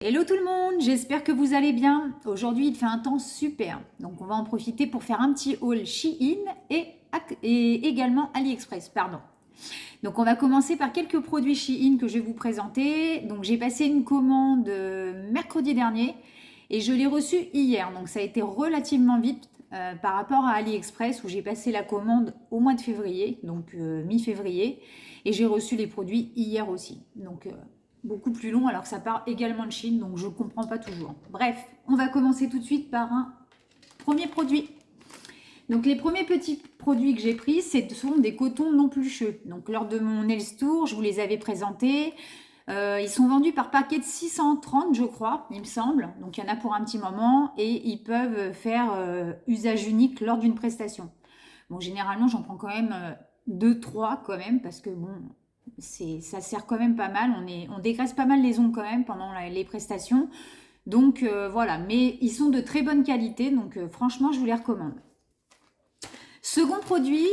Hello tout le monde, j'espère que vous allez bien. Aujourd'hui, il fait un temps super, donc on va en profiter pour faire un petit haul Shein et également AliExpress, pardon. Donc on va commencer par quelques produits Shein que je vais vous présenter. Donc j'ai passé une commande mercredi dernier et je l'ai reçue hier, donc ça a été relativement vite par rapport à AliExpress où j'ai passé la commande au mois de février, donc mi-février, et j'ai reçu les produits hier aussi. Donc beaucoup plus long alors que ça part également de Chine, donc je ne comprends pas toujours. Bref, on va commencer tout de suite par un premier produit. Donc les premiers petits produits que j'ai pris, ce sont des cotons non plucheux. Donc lors de mon Nails Tour, je vous les avais présentés. Ils sont vendus par paquet de 630, je crois, il me semble. Donc il y en a pour un petit moment et ils peuvent faire usage unique lors d'une prestation. Bon, généralement, j'en prends quand même 2-3 quand même parce que bon, ça sert quand même pas mal. On dégraisse pas mal les ongles quand même pendant les prestations. Donc voilà, mais ils sont de très bonne qualité, donc franchement, je vous les recommande. Second produit,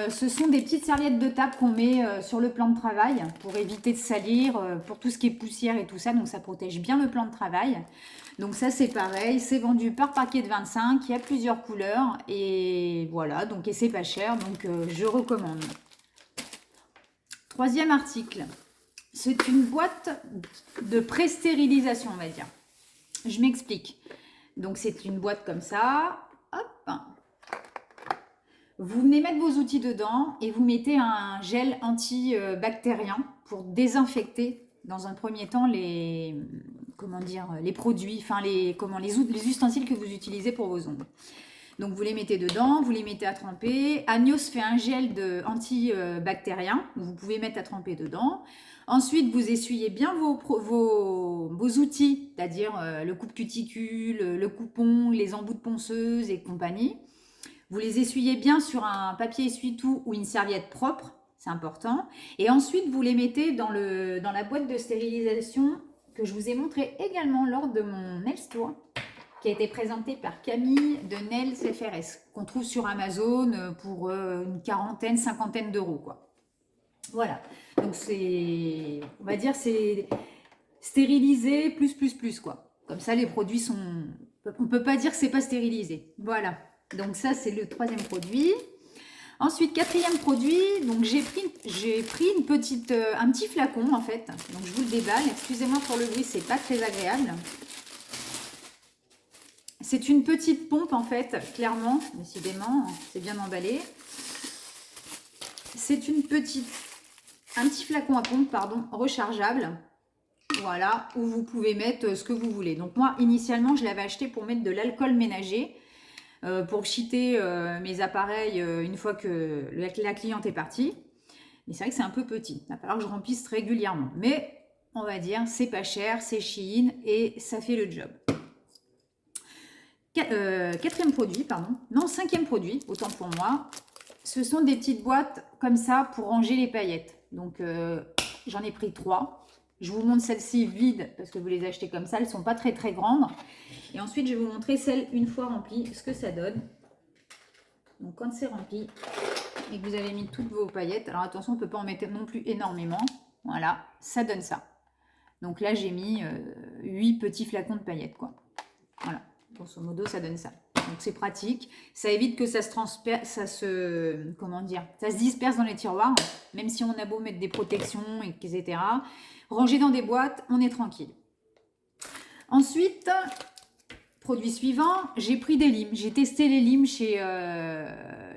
ce sont des petites serviettes de table qu'on met sur le plan de travail pour éviter de salir, pour tout ce qui est poussière et tout ça, donc ça protège bien le plan de travail. Donc ça c'est pareil, c'est vendu par paquet de 25, il y a plusieurs couleurs et voilà, donc et c'est pas cher, donc je recommande. Troisième article, c'est une boîte de pré-stérilisation, on va dire. Je m'explique. Donc c'est une boîte comme ça, hop. Vous venez mettre vos outils dedans et vous mettez un gel antibactérien pour désinfecter dans un premier temps les produits, enfin les ustensiles que vous utilisez pour vos ongles. Donc vous les mettez dedans, vous les mettez à tremper. Agnos fait un gel antibactérien, vous pouvez mettre à tremper dedans. Ensuite, vous essuyez bien vos outils, c'est-à-dire le coupe-cuticule, le coupe-ongle, les embouts de ponceuse et compagnie. Vous les essuyez bien sur un papier essuie-tout ou une serviette propre, c'est important. Et ensuite, vous les mettez dans la boîte de stérilisation que je vous ai montré également lors de mon Nails Tour, qui a été présenté par Camille de Nails FRS, qu'on trouve sur Amazon pour une quarantaine, cinquantaine d'euros, quoi. Voilà. Donc c'est, on va dire, c'est stérilisé plus, quoi. Comme ça, les produits sont, on peut pas dire que c'est pas stérilisé. Voilà. Donc ça, c'est le troisième produit. Ensuite, quatrième produit, donc j'ai pris un petit flacon en fait. Donc je vous le déballe. Excusez-moi pour le bruit, c'est pas très agréable. C'est une petite pompe en fait, clairement, décidément, c'est bien emballé. C'est un petit flacon à pompe, pardon, rechargeable. Voilà, où vous pouvez mettre ce que vous voulez. Donc moi, initialement, je l'avais acheté pour mettre de l'alcool ménager, pour cheater mes appareils une fois que la cliente est partie. Mais c'est vrai que c'est un peu petit. Il va falloir que je remplisse régulièrement. Mais on va dire, c'est pas cher, c'est Shein et ça fait le job. Quatrième produit, pardon. Non, cinquième produit, autant pour moi. Ce sont des petites boîtes comme ça pour ranger les paillettes. Donc j'en ai pris 3. Je vous montre celle-ci vide parce que vous les achetez comme ça. Elles ne sont pas très très grandes. Et ensuite, je vais vous montrer celle une fois remplie, ce que ça donne. Donc quand c'est rempli et que vous avez mis toutes vos paillettes, alors attention, on ne peut pas en mettre non plus énormément. Voilà, ça donne ça. Donc là, j'ai mis 8 petits flacons de paillettes, quoi. Voilà, grosso modo, ça donne ça. Donc c'est pratique, ça évite que ça se disperse dans les tiroirs, même si on a beau mettre des protections, etc. Ranger dans des boîtes, on est tranquille. Ensuite, produit suivant, j'ai pris des limes. J'ai testé les limes chez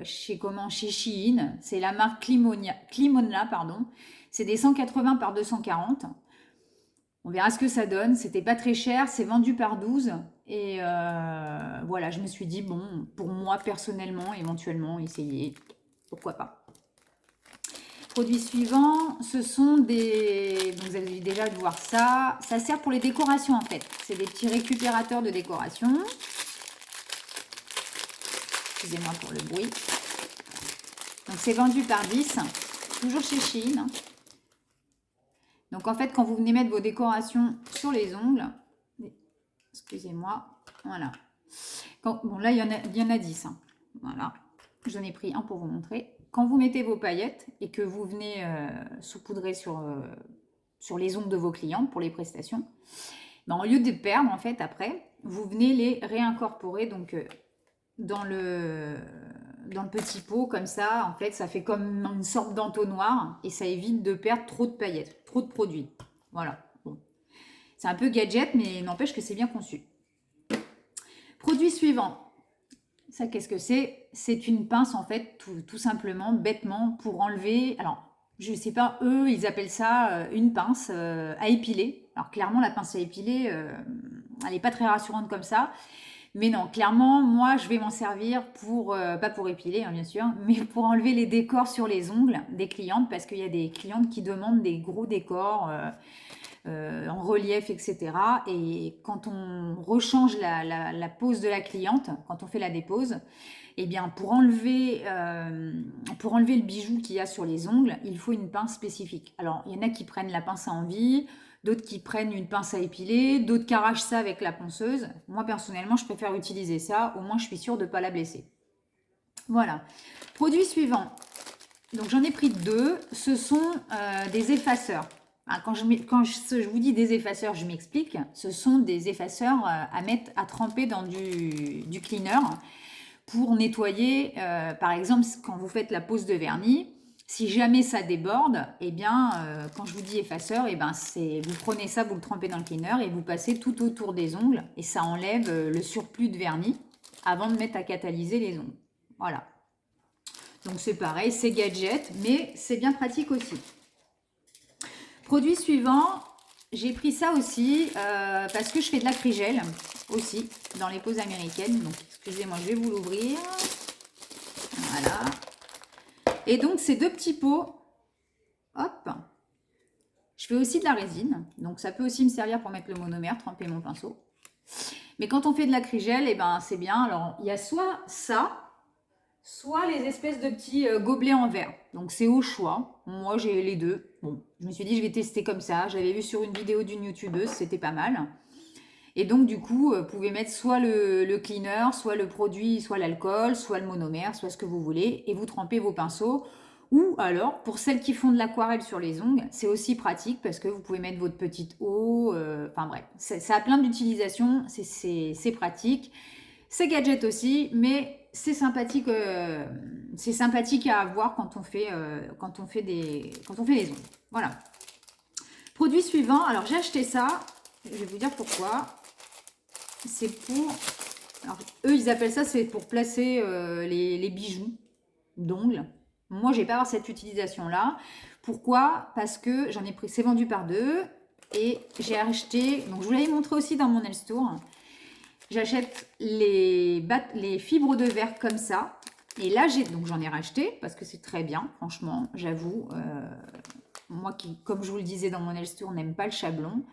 Shein. C'est la marque Climonla, pardon. C'est des 180 par 240. On verra ce que ça donne. C'était pas très cher. C'est vendu par 12. Et voilà, je me suis dit, bon, pour moi personnellement, éventuellement, essayer. Pourquoi pas. Produit suivant, ce sont des... Donc vous avez déjà dû voir ça. Ça sert pour les décorations en fait. C'est des petits récupérateurs de décoration. Excusez-moi pour le bruit. Donc c'est vendu par 10. Toujours chez Shein. Donc en fait, quand vous venez mettre vos décorations sur les ongles, excusez-moi, voilà. Bon là, il y en a 10. Hein. Voilà, j'en ai pris un pour vous montrer. Quand vous mettez vos paillettes et que vous venez saupoudrer sur les ongles de vos clients pour les prestations, Ben, au lieu de perdre, en fait, après, vous venez les réincorporer donc dans le petit pot, comme ça, en fait, ça fait comme une sorte d'entonnoir et ça évite de perdre trop de paillettes, trop de produits. Voilà. Bon. C'est un peu gadget, mais n'empêche que c'est bien conçu. Produit suivant. Ça, qu'est-ce que c'est? C'est une pince, en fait, tout simplement, bêtement, pour enlever... Alors, je ne sais pas, eux, ils appellent ça une pince à épiler. Alors, clairement, la pince à épiler, elle n'est pas très rassurante comme ça. Mais non, clairement, moi, je vais m'en servir pour, pas pour épiler, hein, bien sûr, mais pour enlever les décors sur les ongles des clientes, parce qu'il y a des clientes qui demandent des gros décors en relief, etc. Et quand on rechange la pose de la cliente, quand on fait la dépose, eh bien, pour enlever le bijou qu'il y a sur les ongles, il faut une pince spécifique. Alors, il y en a qui prennent la pince à envie, d'autres qui prennent une pince à épiler, d'autres qui arrachent ça avec la ponceuse. Moi, personnellement, je préfère utiliser ça. Au moins, je suis sûre de ne pas la blesser. Voilà. Produit suivant. Donc, j'en ai pris deux. Ce sont des effaceurs. Quand je vous dis des effaceurs, je m'explique. Ce sont des effaceurs à mettre, à tremper dans du cleaner pour nettoyer, par exemple, quand vous faites la pose de vernis. Si jamais ça déborde, eh bien, quand je vous dis effaceur, eh ben, vous prenez ça, vous le trempez dans le cleaner et vous passez tout autour des ongles et ça enlève le surplus de vernis avant de mettre à catalyser les ongles. Voilà. Donc c'est pareil, c'est gadget, mais c'est bien pratique aussi. Produit suivant, j'ai pris ça aussi parce que je fais de l'acrygel aussi dans les poses américaines. Donc excusez-moi, je vais vous l'ouvrir. Voilà. Et donc, ces deux petits pots, hop, je fais aussi de la résine. Donc, ça peut aussi me servir pour mettre le monomère, tremper mon pinceau. Mais quand on fait de l'acrygel, eh ben, c'est bien. Alors, il y a soit ça, soit les espèces de petits gobelets en verre. Donc, c'est au choix. Moi, j'ai les deux. Bon, je me suis dit, je vais tester comme ça. J'avais vu sur une vidéo d'une youtubeuse, c'était pas mal. Et donc, du coup, vous pouvez mettre soit le cleaner, soit le produit, soit l'alcool, soit le monomère, soit ce que vous voulez, et vous trempez vos pinceaux. Ou alors, pour celles qui font de l'aquarelle sur les ongles, c'est aussi pratique parce que vous pouvez mettre votre petite eau. Enfin bref, ça a plein d'utilisations, c'est pratique. C'est gadget aussi, mais c'est sympathique à avoir quand on fait les ongles. Voilà. Produit suivant, alors j'ai acheté ça, je vais vous dire pourquoi. C'est pour... Alors, eux, ils appellent ça, c'est pour placer les bijoux d'ongles. Moi, je n'ai pas avoir cette utilisation-là. Pourquoi? Parce que j'en ai pris... C'est vendu par deux. Et j'ai acheté... Donc, je vous l'avais montré aussi dans mon Nail Store. J'achète les fibres de verre comme ça. Et là, donc j'en ai racheté parce que c'est très bien, franchement, j'avoue. Moi, qui, comme je vous le disais dans mon Nail Store, n'aime pas le chablon.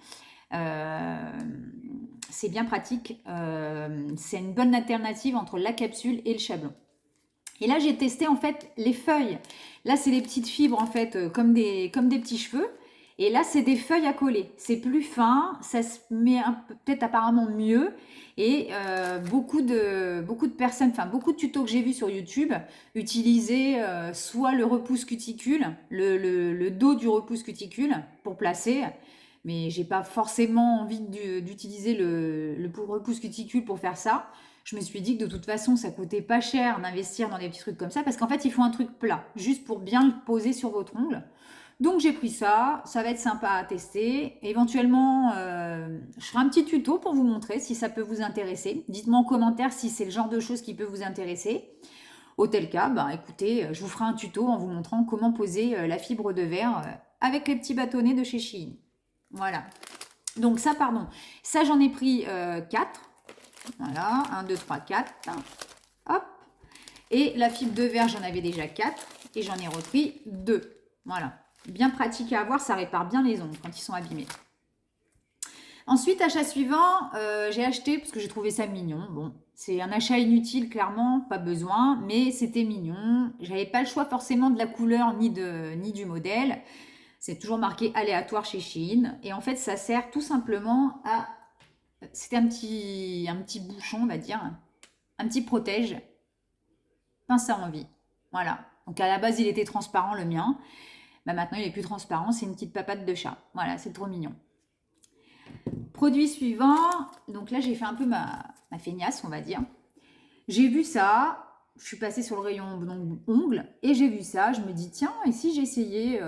C'est bien pratique. C'est une bonne alternative entre la capsule et le chablon. Et là, j'ai testé en fait les feuilles. Là, c'est des petites fibres en fait, comme des petits cheveux. Et là, c'est des feuilles à coller. C'est plus fin, ça se met peut-être apparemment mieux. Et beaucoup de personnes, enfin beaucoup de tutos que j'ai vus sur YouTube utilisaient soit le repousse cuticule, le dos du repousse cuticule pour placer. Mais j'ai pas forcément envie d'utiliser le repousse cuticule pour faire ça. Je me suis dit que de toute façon, ça coûtait pas cher d'investir dans des petits trucs comme ça parce qu'en fait, il faut un truc plat, juste pour bien le poser sur votre ongle. Donc j'ai pris ça, ça va être sympa à tester. Éventuellement, je ferai un petit tuto pour vous montrer si ça peut vous intéresser. Dites-moi en commentaire si c'est le genre de choses qui peut vous intéresser. Auquel cas, bah, écoutez, je vous ferai un tuto en vous montrant comment poser la fibre de verre avec les petits bâtonnets de chez Shein. Voilà. Donc ça, pardon. Ça, j'en ai pris 4. Voilà, 1, 2, 3, 4. Hop. Et la fibre de verre, j'en avais déjà 4. Et j'en ai repris 2. Voilà. Bien pratique à avoir, ça répare bien les ongles quand ils sont abîmés. Ensuite, achat suivant, j'ai acheté parce que j'ai trouvé ça mignon. Bon, c'est un achat inutile, clairement, pas besoin, mais c'était mignon. J'avais pas le choix forcément de la couleur ni du modèle. C'est toujours marqué aléatoire chez Shein. Et en fait, ça sert tout simplement à... C'était un petit bouchon, on va dire. Un petit protège. Pince à envie. Voilà. Donc à la base, il était transparent, le mien. Bah, maintenant, il est plus transparent. C'est une petite papate de chat. Voilà, c'est trop mignon. Produit suivant, donc là j'ai fait un peu ma feignasse, on va dire. J'ai vu ça, je suis passée sur le rayon ongles et j'ai vu ça, je me dis tiens, et si j'essayais,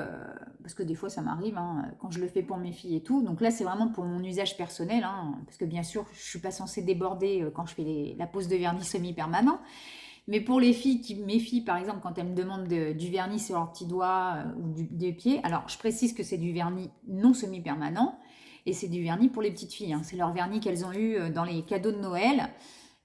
parce que des fois ça m'arrive quand je le fais pour mes filles et tout, donc là c'est vraiment pour mon usage personnel, parce que bien sûr je suis pas censée déborder quand je fais la pose de vernis semi-permanent, mais pour les filles, mes filles par exemple, quand elles me demandent du vernis sur leurs petits doigts ou des pieds, alors je précise que c'est du vernis non semi-permanent, et c'est du vernis pour les petites filles, c'est leur vernis qu'elles ont eu dans les cadeaux de Noël.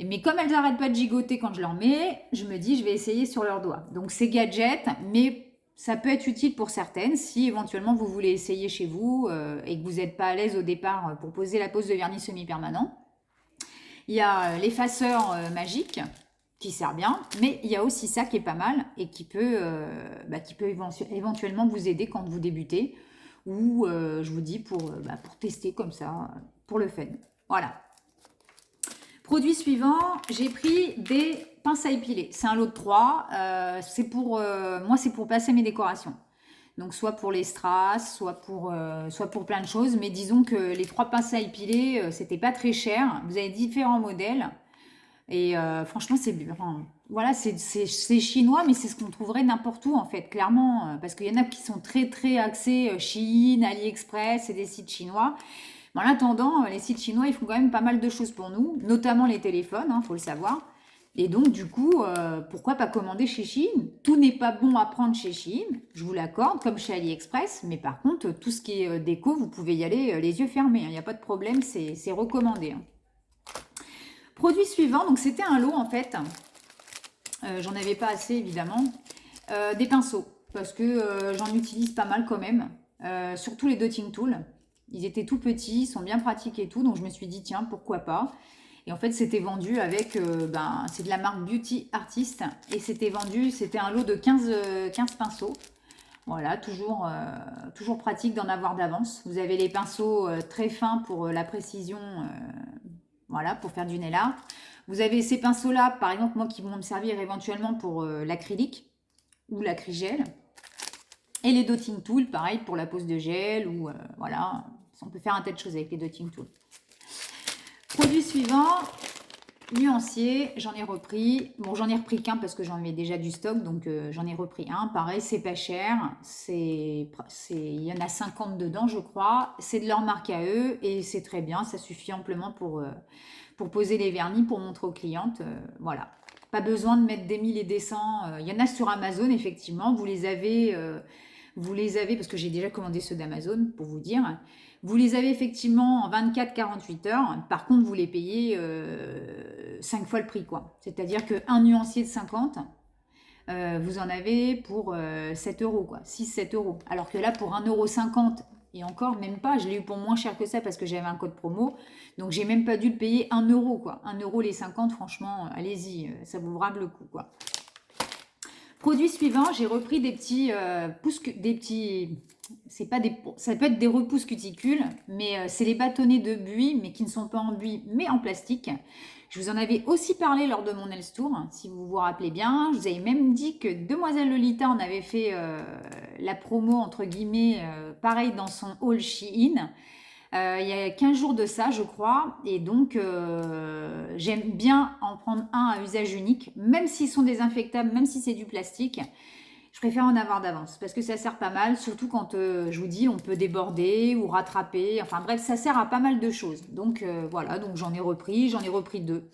Mais comme elles n'arrêtent pas de gigoter quand je leur mets, je me dis je vais essayer sur leurs doigts. Donc c'est gadget, mais ça peut être utile pour certaines si éventuellement vous voulez essayer chez vous et que vous n'êtes pas à l'aise au départ pour poser la pose de vernis semi-permanent. Il y a l'effaceur magique qui sert bien, mais il y a aussi ça qui est pas mal et qui peut éventuellement vous aider quand vous débutez ou je vous dis pour tester comme ça, pour le fun. Voilà. Produit suivant, j'ai pris des pinces à épiler. C'est un lot de 3. Moi, c'est pour placer mes décorations. Donc, soit pour les strass, soit pour plein de choses. Mais disons que les 3 pinces à épiler, c'était pas très cher. Vous avez différents modèles. Et franchement, c'est chinois, mais c'est ce qu'on trouverait n'importe où, en fait, clairement. Parce qu'il y en a qui sont très, très axés Shein, AliExpress, et des sites chinois. En attendant, les sites chinois, ils font quand même pas mal de choses pour nous, notamment les téléphones, faut le savoir. Et donc, du coup, pourquoi pas commander chez Shein? Tout n'est pas bon à prendre chez Shein, je vous l'accorde, comme chez AliExpress, mais par contre, tout ce qui est déco, vous pouvez y aller les yeux fermés, il n'y a pas de problème, c'est recommandé. Produit suivant, donc c'était un lot en fait, j'en avais pas assez évidemment, des pinceaux, parce que j'en utilise pas mal quand même, surtout les dotting tools. Ils étaient tout petits, ils sont bien pratiques et tout, donc je me suis dit tiens, pourquoi pas. Et en fait, c'était vendu avec, c'est de la marque Beauty Artist, et c'était un lot de 15 pinceaux. Voilà, toujours pratique d'en avoir d'avance. Vous avez les pinceaux très fins pour la précision, voilà, pour faire du nail art. Vous avez ces pinceaux-là, par exemple, moi qui vont me servir éventuellement pour l'acrylique ou l'acrygel. Et les dotting tools, pareil, pour la pose de gel ou voilà, on peut faire un tas de choses avec les dotting tools. Produit suivant, nuancier, j'en ai repris. Bon, j'en ai repris qu'un parce que j'en mets déjà du stock, donc j'en ai repris un. Pareil, c'est pas cher. Il y en a 50 dedans, je crois. C'est de leur marque à eux et c'est très bien. Ça suffit amplement pour poser les vernis, pour montrer aux clientes. Voilà. Pas besoin de mettre des 1000 et des 100. Il y en a sur Amazon, effectivement. Vous les avez, parce que j'ai déjà commandé ceux d'Amazon, pour vous dire. Vous les avez effectivement en 24-48 heures. Par contre, vous les payez 5 fois le prix, quoi. C'est-à-dire qu'un nuancier de 50, vous en avez pour 7 euros, quoi. 6-7 euros. Alors que là, pour 1,50 €, et encore, même pas, je l'ai eu pour moins cher que ça parce que j'avais un code promo. Donc, j'ai même pas dû le payer 1 euro, quoi. 1 euro les 50, franchement, allez-y, ça vous vaudra le coup, quoi. Produit suivant, j'ai repris des petits ça peut être des repousses cuticules, mais c'est les bâtonnets de buis, mais qui ne sont pas en buis, mais en plastique. Je vous en avais aussi parlé lors de mon Nails Tour, si vous vous rappelez bien. Je vous avais même dit que Demoiselle Lolita en avait fait la promo, entre guillemets, pareil dans son haul Shein. Il y a 15 jours de ça, je crois. Et donc, j'aime bien en prendre un à usage unique, même s'ils sont désinfectables, même si c'est du plastique. Je préfère en avoir d'avance parce que ça sert pas mal, surtout quand, je vous dis, on peut déborder ou rattraper. Enfin bref, ça sert à pas mal de choses. Donc, voilà, donc j'en ai repris deux.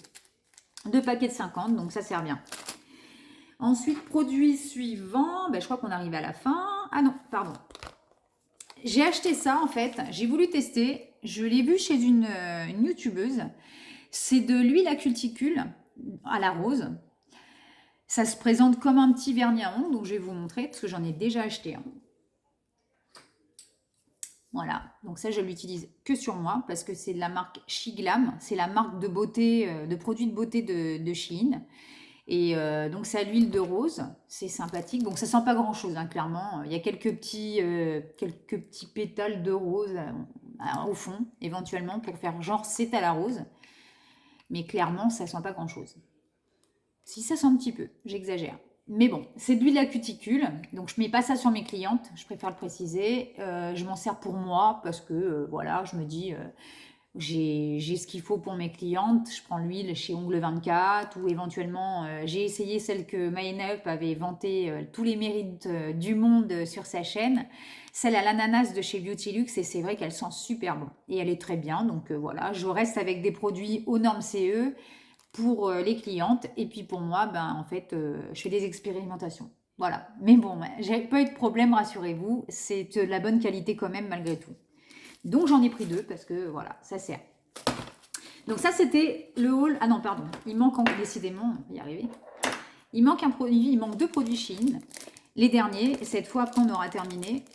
2 paquets de 50, donc ça sert bien. Ensuite, produit suivant, je crois qu'on arrive à la fin. Ah non, pardon. J'ai acheté ça en fait, j'ai voulu tester, je l'ai vu chez une youtubeuse, c'est de l'huile à cuticule à la rose. Ça se présente comme un petit vernis à ongles, donc je vais vous montrer parce que j'en ai déjà acheté un. Voilà, donc ça je l'utilise que sur moi parce que c'est de la marque Shiglam, c'est la marque de beauté, de produits de beauté de Shein. Et donc c'est à l'huile de rose, c'est sympathique. Donc ça sent pas grand chose, clairement. Il y a quelques petits pétales de rose au fond, éventuellement, pour faire genre c'est à la rose. Mais clairement, ça sent pas grand chose. Si ça sent un petit peu, j'exagère. Mais bon, c'est de l'huile à cuticule, donc je mets pas ça sur mes clientes, je préfère le préciser. Je m'en sers pour moi parce que voilà, je me dis j'ai ce qu'il faut pour mes clientes. Je prends l'huile chez Ongle 24 ou éventuellement, j'ai essayé celle que Maena Up avait vanté tous les mérites du monde sur sa chaîne. Celle à l'ananas de chez Beautylux et c'est vrai qu'elle sent super bon. Et elle est très bien, donc voilà. Je reste avec des produits aux normes CE pour les clientes et puis pour moi, ben, en fait, je fais des expérimentations. Voilà. Mais bon, j'ai pas eu de problème, rassurez-vous. C'est de la bonne qualité quand même malgré tout. Donc j'en ai pris 2 parce que voilà, ça sert. Donc ça c'était le haul. Ah non, pardon, il manque décidément, on va y arriver. Il manque un produit, il manque 2 produits Shein. Les derniers, cette fois après on aura terminé.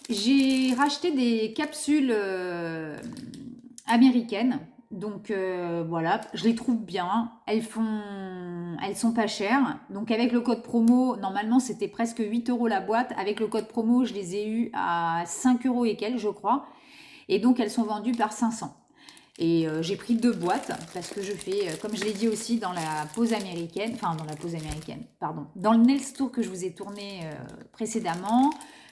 J'ai racheté des capsules américaines. Donc voilà, je les trouve bien. Elles sont pas chères. Donc avec le code promo, normalement c'était presque 8 € la boîte. Avec le code promo, je les ai eues à 5 € et quelques, je crois. Et donc, elles sont vendues par 500. Et j'ai pris 2 boîtes parce que je fais, comme je l'ai dit aussi dans la pause américaine, pardon, dans le Nails Tour que je vous ai tourné précédemment,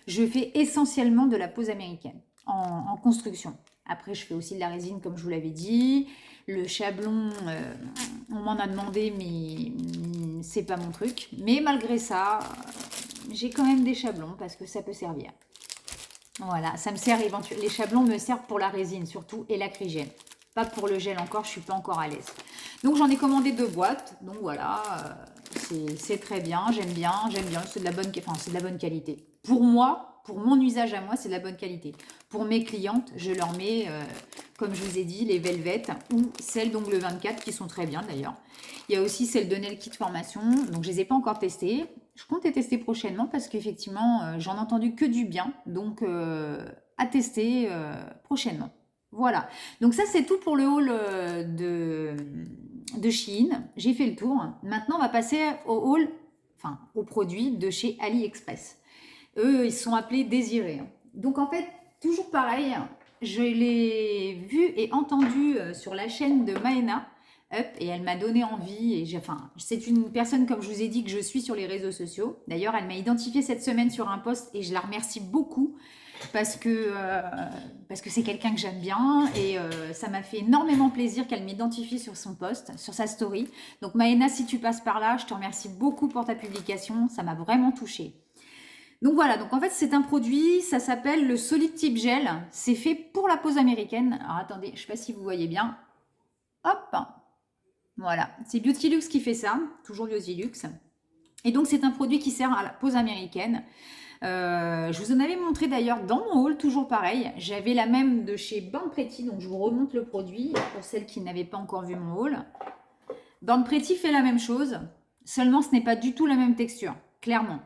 je fais essentiellement de la pause américaine en construction. Après, je fais aussi de la résine comme je vous l'avais dit. Le chablon, on m'en a demandé, mais c'est pas mon truc. Mais malgré ça, j'ai quand même des chablons parce que ça peut servir. Voilà, ça me sert éventuellement. Les chablons me servent pour la résine surtout et l'acrygène. Pas pour le gel encore, je suis pas encore à l'aise. Donc j'en ai commandé 2 boîtes. Donc voilà, c'est très bien, j'aime bien. C'est de la bonne qualité. Pour moi, pour mon usage à moi, c'est de la bonne qualité. Pour mes clientes, je leur mets, comme je vous ai dit, les Velvet ou celles d'Ongle 24 qui sont très bien d'ailleurs. Il y a aussi celles de Nail Kit Formation, donc je les ai pas encore testées. Je compte les tester prochainement parce qu'effectivement, j'en ai entendu que du bien. Donc, à tester prochainement. Voilà. Donc ça, c'est tout pour le haul de Shein. J'ai fait le tour. Maintenant, on va passer au haul, enfin, aux produits de chez AliExpress. Eux, ils sont appelés désirés. Donc, en fait, toujours pareil, je l'ai vu et entendu sur la chaîne de Maena Up et elle m'a donné envie. Et c'est une personne, comme je vous ai dit, que je suis sur les réseaux sociaux. D'ailleurs, elle m'a identifiée cette semaine sur un post et je la remercie beaucoup parce que c'est quelqu'un que j'aime bien et ça m'a fait énormément plaisir qu'elle m'identifie sur son post, sur sa story. Donc Maëna, si tu passes par là, je te remercie beaucoup pour ta publication, ça m'a vraiment touchée. Donc voilà, donc en fait c'est un produit, ça s'appelle le Solid Tip Gel, c'est fait pour la pose américaine. Alors attendez, je ne sais pas si vous voyez bien. Hop, voilà, c'est Beautylux qui fait ça, toujours Beautylux. Et donc c'est un produit qui sert à la pose américaine. Je vous en avais montré d'ailleurs dans mon haul, toujours pareil. J'avais la même de chez Born Pretty, donc je vous remonte le produit pour celles qui n'avaient pas encore vu mon haul. Born Pretty fait la même chose, seulement ce n'est pas du tout la même texture, clairement.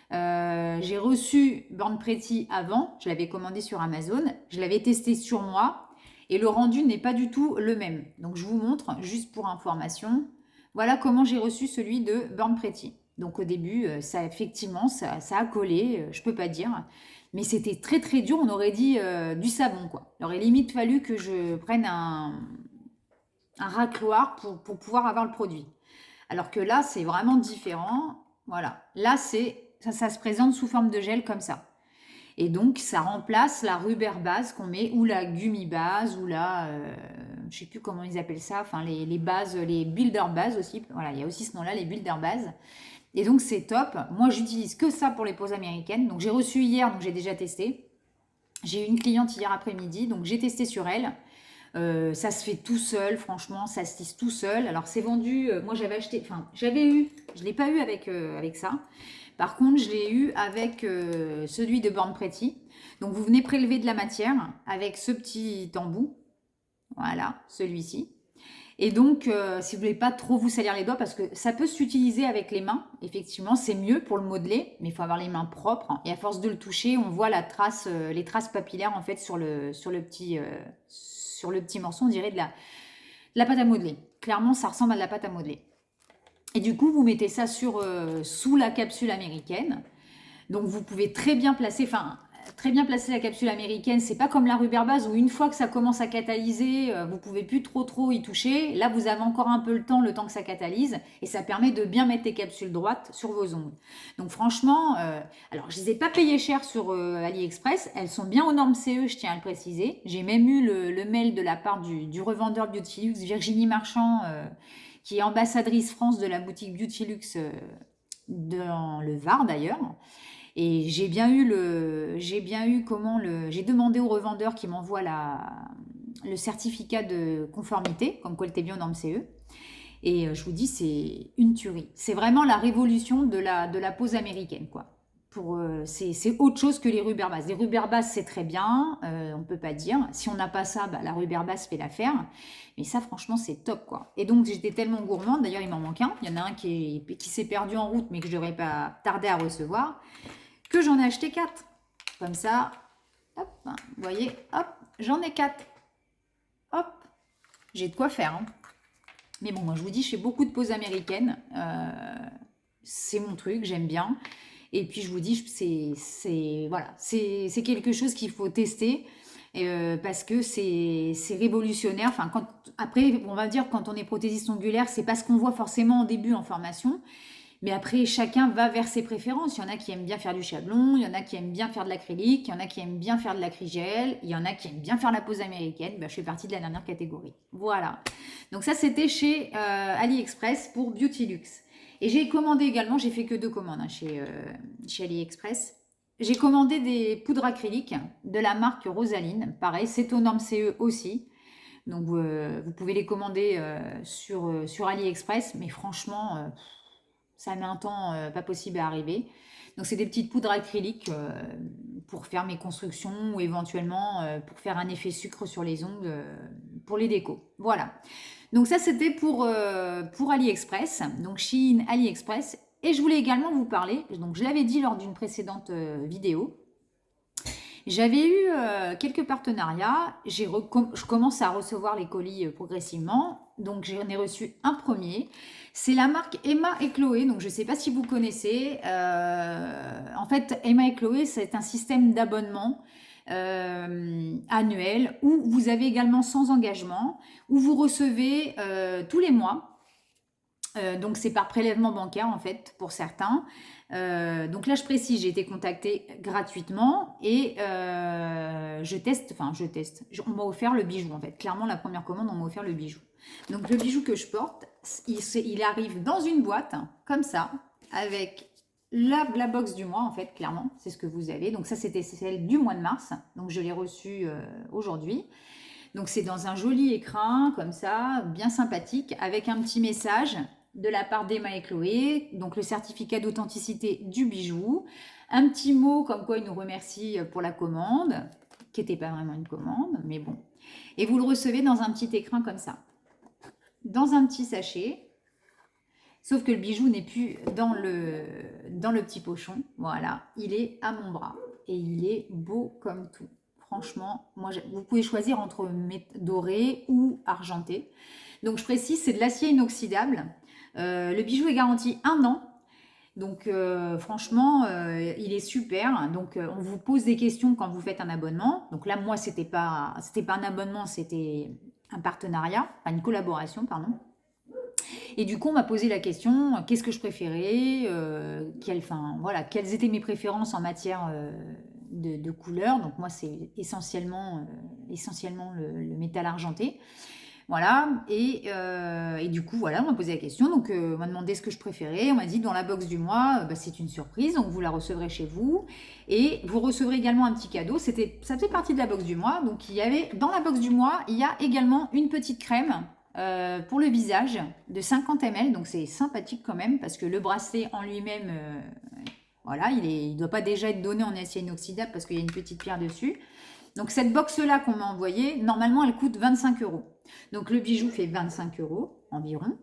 J'ai reçu Born Pretty avant, je l'avais commandé sur Amazon, je l'avais testé sur moi et le rendu n'est pas du tout le même. Donc je vous montre, juste pour information, voilà comment j'ai reçu celui de Born Pretty. Donc au début, ça effectivement, ça a collé, je peux pas dire. Mais c'était très très dur, on aurait dit du savon quoi. Il aurait limite fallu que je prenne un racloir pour pouvoir avoir le produit. Alors que là, c'est vraiment différent. Voilà, là, ça se présente sous forme de gel comme ça. Et donc, ça remplace la rubber base qu'on met, ou la gummy base, ou la, je sais plus comment ils appellent ça, enfin les bases, les builder bases aussi. Voilà, il y a aussi ce nom-là, les builder bases. Et donc, c'est top. Moi, j'utilise que ça pour les poses américaines. Donc, j'ai reçu hier, donc j'ai déjà testé. J'ai eu une cliente hier après-midi, donc j'ai testé sur elle. Ça se fait tout seul, franchement, ça se tisse tout seul. Alors, c'est vendu, moi j'avais acheté, enfin, j'avais eu, je ne l'ai pas eu avec ça. Par contre, je l'ai eu avec celui de Born Pretty. Donc, vous venez prélever de la matière avec ce petit embout. Voilà, celui-ci. Et donc, si vous voulez pas trop vous salir les doigts, parce que ça peut s'utiliser avec les mains, effectivement, c'est mieux pour le modeler, mais il faut avoir les mains propres. Et à force de le toucher, on voit les traces papillaires en fait sur le petit morceau, on dirait de la pâte à modeler. Clairement, ça ressemble à de la pâte à modeler. Et du coup, vous mettez ça sous la capsule américaine. Donc, vous pouvez très bien placer, enfin, très bien placer la capsule américaine. C'est pas comme la rubber base où une fois que ça commence à catalyser, vous pouvez plus trop y toucher. Là, vous avez encore un peu le temps que ça catalyse et ça permet de bien mettre les capsules droites sur vos ongles. Donc franchement, alors je les ai pas payées cher sur AliExpress. Elles sont bien aux normes CE, je tiens à le préciser. J'ai même eu le mail de la part du revendeur Beautylux, Virginie Marchand, qui est ambassadrice France de la boutique Beautylux dans le Var d'ailleurs. Et j'ai demandé au revendeur qui m'envoie le certificat de conformité, comme quoi elle était bien aux normes CE. Et je vous dis, c'est une tuerie. C'est vraiment la révolution de la pose américaine, quoi. C'est autre chose que les rubber bases. Les rubber bases, c'est très bien, on ne peut pas dire. Si on n'a pas ça, bah, la rubber base fait l'affaire. Mais ça, franchement, c'est top, quoi. Et donc, j'étais tellement gourmande. D'ailleurs, il m'en manque un. Il y en a un qui s'est perdu en route, mais que je ne devrais pas tarder à recevoir, que j'en ai acheté 4. Comme ça, hop, hein, vous voyez, hop, j'en ai 4. Hop, j'ai de quoi faire, hein. Mais bon, moi, je vous dis, je fais beaucoup de poses américaines. C'est mon truc, j'aime bien. Et puis je vous dis, c'est quelque chose qu'il faut tester parce que c'est révolutionnaire. Enfin, après, on va dire quand on est prothésiste ongulaire, c'est pas ce qu'on voit forcément au début en formation. Mais après, chacun va vers ses préférences. Il y en a qui aiment bien faire du chablon, il y en a qui aiment bien faire de l'acrylique, il y en a qui aiment bien faire de l'acrygel, il y en a qui aiment bien faire la pose américaine. Ben, je fais partie de la dernière catégorie. Voilà. Donc ça, c'était chez AliExpress pour Beautylux. Et j'ai commandé également, j'ai fait que 2 commandes hein, chez AliExpress. J'ai commandé des poudres acryliques de la marque Rosaline. Pareil, c'est aux normes CE aussi. Donc vous pouvez les commander sur AliExpress. Mais franchement, ça met un temps pas possible à arriver. Donc c'est des petites poudres acryliques pour faire mes constructions ou éventuellement pour faire un effet sucre sur les ongles pour les décos. Voilà. Donc ça c'était pour AliExpress, donc Shein AliExpress. Et je voulais également vous parler, donc je l'avais dit lors d'une précédente vidéo, j'avais eu quelques partenariats, je commence à recevoir les colis progressivement, donc j'en ai reçu un premier. C'est la marque Emma et Chloé, donc je ne sais pas si vous connaissez. En fait, Emma et Chloé, c'est un système d'abonnement annuel où vous avez également sans engagement, où vous recevez tous les mois. Donc c'est par prélèvement bancaire en fait pour certains. Donc là je précise, j'ai été contactée gratuitement et je teste. On m'a offert le bijou en fait. Clairement la première commande on m'a offert le bijou. Donc le bijou que je porte, il arrive dans une boîte comme ça avec la box du mois en fait, clairement c'est ce que vous avez. Donc ça c'était celle du mois de mars, donc je l'ai reçue aujourd'hui. Donc c'est dans un joli écrin comme ça, bien sympathique, avec un petit message de la part d'Emma et Chloé, donc le certificat d'authenticité du bijou, un petit mot comme quoi ils nous remercient pour la commande, qui n'était pas vraiment une commande, mais bon. Et vous le recevez dans un petit écrin comme ça, dans un petit sachet, sauf que le bijou n'est plus dans le petit pochon, voilà, il est à mon bras et il est beau comme tout. Franchement, moi, vous pouvez choisir entre doré ou argenté. Donc je précise, c'est de l'acier inoxydable. Le bijou est garanti 1 an. Donc franchement, il est super. Donc on vous pose des questions quand vous faites un abonnement. Donc là, moi, c'était pas un abonnement, c'était un partenariat, enfin une collaboration, pardon. Et du coup, on m'a posé la question, qu'est-ce que je préférais, quelles étaient mes préférences en matière de couleur. Donc moi, c'est essentiellement le métal argenté. Voilà, et du coup, voilà, on m'a posé la question, donc on m'a demandé ce que je préférais, on m'a dit dans la box du mois, c'est une surprise, donc vous la recevrez chez vous, et vous recevrez également un petit cadeau, ça faisait partie de la box du mois, donc dans la box du mois, il y a également une petite crème pour le visage de 50 ml, donc c'est sympathique quand même, parce que le bracelet en lui-même, voilà, il ne doit pas déjà être donné en acier inoxydable, parce qu'il y a une petite pierre dessus. Donc cette box-là qu'on m'a envoyée, normalement, elle coûte 25 €. Donc le bijou fait 25 € environ.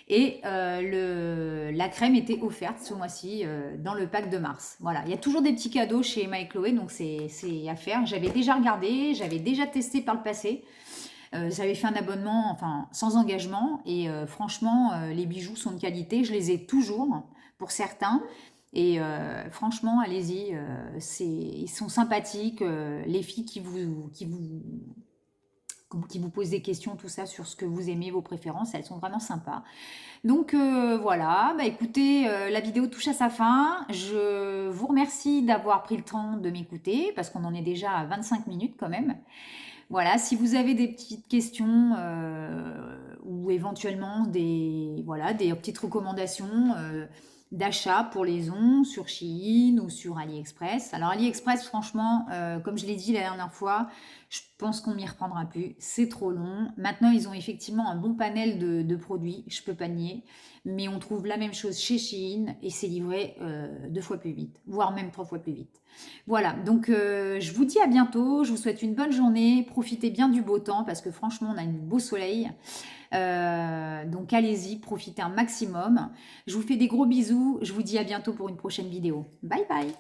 Et la crème était offerte ce mois-ci dans le pack de mars. Voilà, il y a toujours des petits cadeaux chez Emma et Chloé, donc c'est à faire. J'avais déjà regardé, j'avais déjà testé par le passé. J'avais fait un abonnement, enfin sans engagement. Et franchement, les bijoux sont de qualité. Je les ai toujours pour certains. Et franchement, allez-y, ils sont sympathiques, les filles qui vous posent des questions, tout ça, sur ce que vous aimez, vos préférences, elles sont vraiment sympas. Donc voilà, bah écoutez, la vidéo touche à sa fin. Je vous remercie d'avoir pris le temps de m'écouter, parce qu'on en est déjà à 25 minutes quand même. Voilà, si vous avez des petites questions ou éventuellement voilà, des petites recommandations d'achat pour les ongles sur Shein ou sur AliExpress. Alors AliExpress, franchement, comme je l'ai dit la dernière fois, je pense qu'on m'y reprendra plus. C'est trop long. Maintenant, ils ont effectivement un bon panel de produits, je peux pas nier. Mais on trouve la même chose chez Shein et c'est livré 2 fois plus vite, voire même 3 fois plus vite. Voilà, donc je vous dis à bientôt, je vous souhaite une bonne journée, profitez bien du beau temps parce que franchement on a un beau soleil, donc allez-y, profitez un maximum. Je vous fais des gros bisous, je vous dis à bientôt pour une prochaine vidéo. Bye bye.